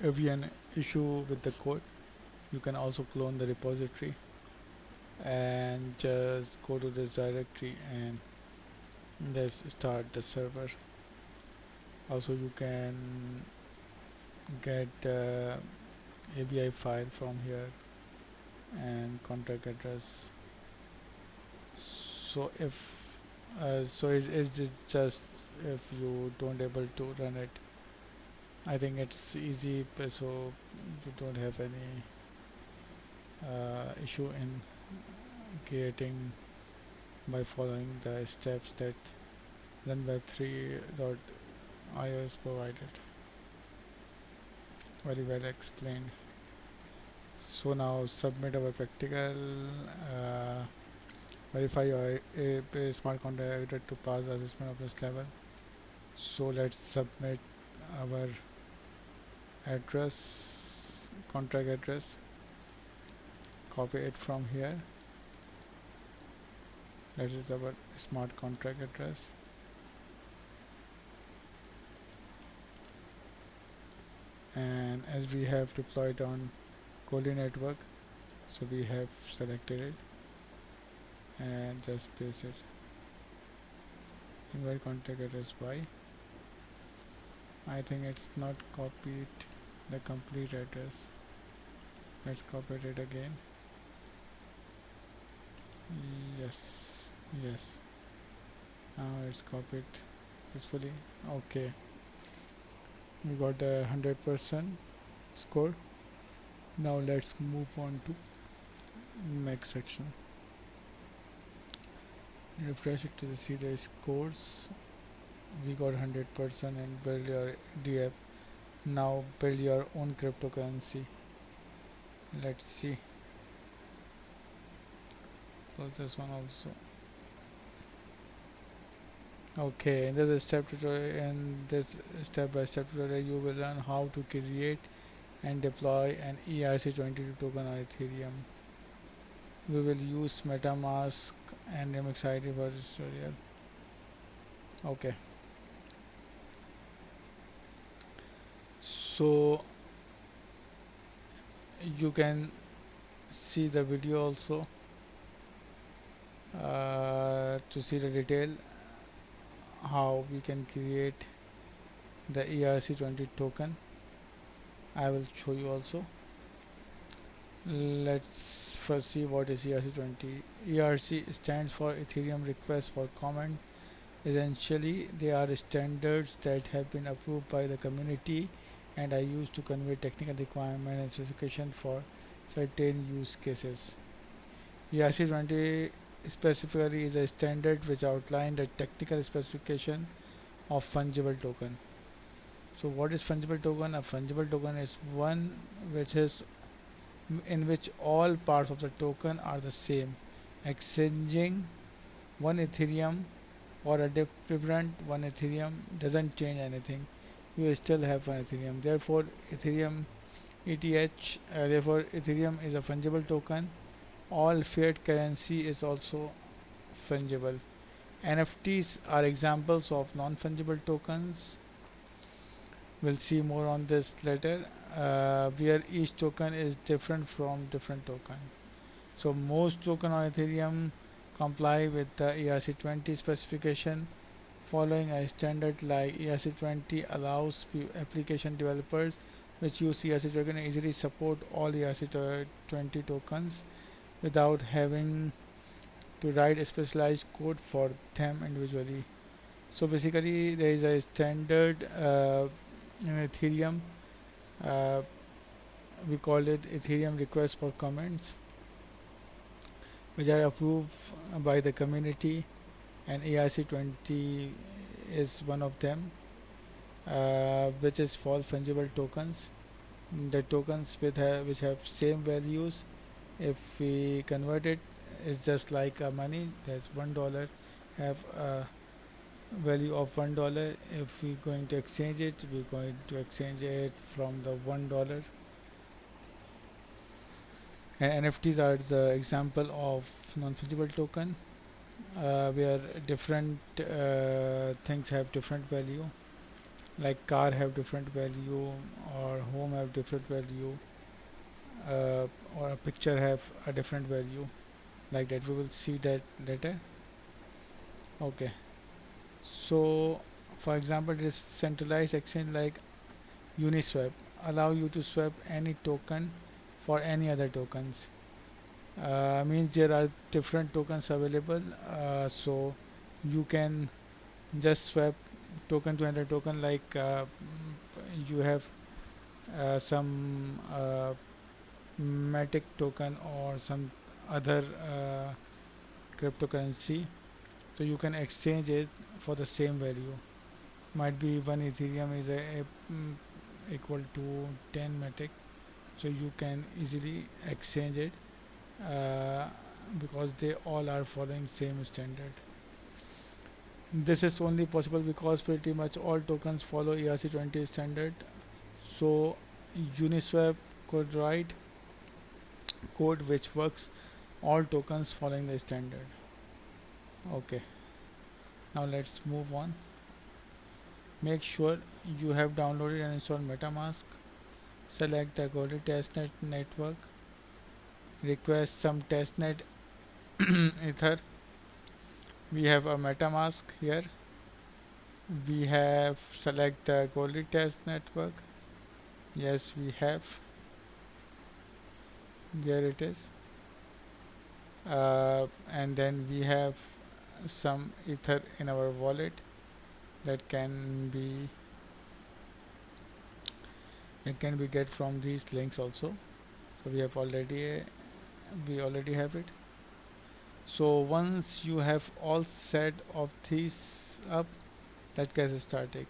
if you have an issue with the code, you can also clone the repository and just go to this directory and let's start the server. Also you can get the API file from here and contract address. So if is this just if you don't able to run it, I think it's easy, so you don't have any issue in creating by following the steps that runweb3.io is provided. Very well explained. So now submit our practical. Verify your a smart contract to pass the assessment of this level. So let's submit our address, contract address, copy it from here. That is our smart contract address. And as we have deployed on Koli network, so we have selected it and just paste it. Invite contact address by. I think it's not copied the complete address. Let's copy it again. Yes, yes. Now it's copied successfully. Okay, we got a 100% score. Now let's move on to next section. Refresh it to see the scores. We got 100% and build your DApp. Now build your own cryptocurrency. Let's see. Close this one also. Okay, in this step tutorial, in this step-by-step tutorial, you will learn how to create and deploy an ERC22 token on Ethereum. We will use MetaMask and Remix ID for this tutorial. Okay. So you can see the video also to see the detail how we can create the ERC20 token. I will show you also. Let's first see what is ERC20. ERC stands for Ethereum Request for Comment. Essentially, they are standards that have been approved by the community and are used to convey technical requirements and specification for certain use cases. ERC20 specifically is a standard which outlines the technical specification of fungible token. So what is fungible token? A fungible token is one which is in which all parts of the token are the same. Exchanging one Ethereum or a different one Ethereum doesn't change anything. You still have one Ethereum. Therefore, Ethereum is a fungible token. All fiat currency is also fungible. NFTs are examples of non-fungible tokens. We'll see more on this later, where each token is different from different token. So most token on Ethereum comply with the ERC20 specification. Following a standard like ERC20 allows application developers which use ERC token easily support all ERC20 tokens without having to write a specialized code for them individually. So basically there is a standard in Ethereum, uh, we call it Ethereum request for comments, which are approved by the community, and ERC20 is one of them, which is for fungible tokens. The tokens which have same values, if we convert it, it's just like money. There's $1 have a value of $1. If we're going to exchange it, we're going to exchange it from the $1. And NFTs are the example of non-fungible token, where different things have different value. like car have different value or home have different value, or a picture have a different value, like that we will see that later. Okay, so for example, this centralized exchange like Uniswap allow you to swap any token for any other tokens. Means there are different tokens available, so you can just swap token to another token, like you have some matic token or some other cryptocurrency, so you can exchange it for the same value. Might be one ethereum is equal to 10 matic, so you can easily exchange it, uh, because they all are following same standard. This is only possible because pretty much all tokens follow ERC20 standard. So Uniswap could write code which works all tokens following the standard. Okay, now let's move on. Make sure you have downloaded and installed MetaMask. Select the Goldie testnet network. Request some testnet ether. We have a MetaMask here. We have select the Goldie test network. Yes, we have. There it is. And then we have some ether in our wallet that can be get from these links also. So we already have it. So once you have all set of these up, let's get started.